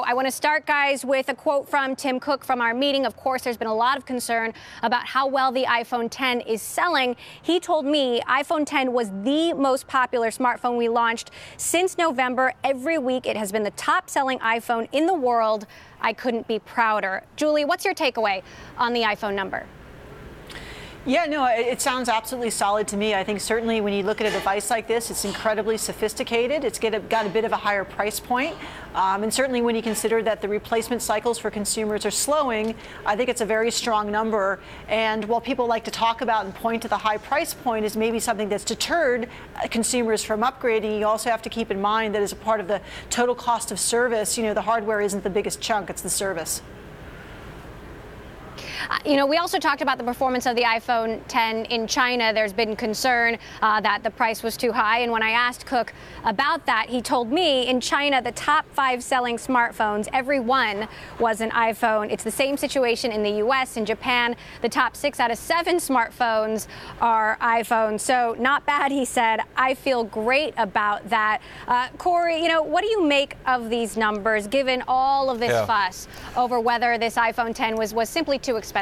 I want to start, guys, with a quote from Tim Cook from our meeting. Of course, there's been a lot of concern about how well the iPhone 10 is selling. He told me iPhone 10 was the most popular smartphone we launched since November. Every week, it has been the top-selling iPhone in the world. I couldn't be prouder. Julie, what's your takeaway on the iPhone number? Yeah, no, it sounds absolutely solid to me. I think certainly when you look at a device like this, it's incredibly sophisticated. It's got a bit of a higher price point. And certainly when you consider that the replacement cycles for consumers are slowing, I think it's a very strong number. And while people like to talk about and point to the high price point as maybe something that's deterred consumers from upgrading, you also have to keep in mind that as a part of the total cost of service, the hardware isn't the biggest chunk, it's the service. We also talked about the performance of the iPhone 10 in China. There's been concern that the price was too high. And when I asked Cook about that, he told me in China, the top 5 selling smartphones, every one was an iPhone. It's the same situation in the U.S. In Japan, the top 6 out of 7 smartphones are iPhones. So not bad, he said. I feel great about that. Cory, what do you make of these numbers, given all of this fuss over whether this iPhone 10 was simply too expensive?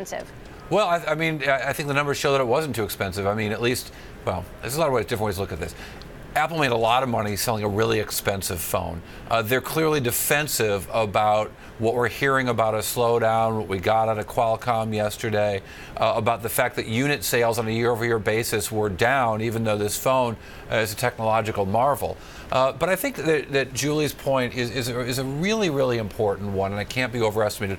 Well, I think the numbers show that it wasn't too expensive. At least, there's a lot of different ways to look at this. Apple made a lot of money selling a really expensive phone. They're clearly defensive about what we're hearing about a slowdown, what we got out of Qualcomm yesterday, about the fact that unit sales on a year-over-year basis were down, even though this phone is a technological marvel. But I think that Julie's point is a really, really important one, and it can't be overestimated.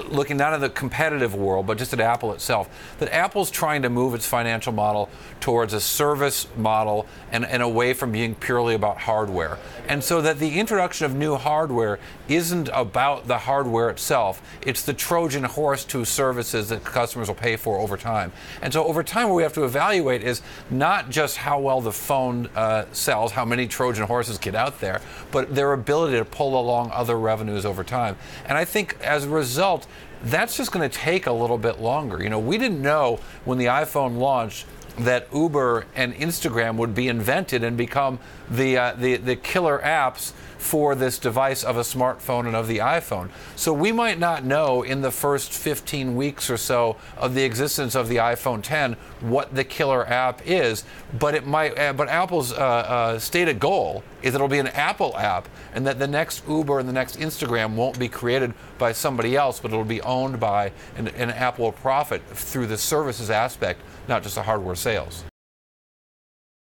Looking not at the competitive world, but just at Apple itself, that Apple's trying to move its financial model towards a service model and away from being purely about hardware. And so that the introduction of new hardware isn't about the hardware itself. It's the Trojan horse to services that customers will pay for over time. And so over time, what we have to evaluate is not just how well the phone sells, how many Trojan horses get out there, but their ability to pull along other revenues over time. And I think as a result, that's just going to take a little bit longer. We didn't know when the iPhone launched that Uber and Instagram would be invented and become the killer apps for this device of a smartphone and of the iPhone. So we might not know in the first 15 weeks or so of the existence of the iPhone 10 what the killer app is, but it might. But Apple's stated goal is that it'll be an Apple app, and that the next Uber and the next Instagram won't be created by somebody else, but it'll be owned by an Apple profit through the services aspect, not just the hardware sales.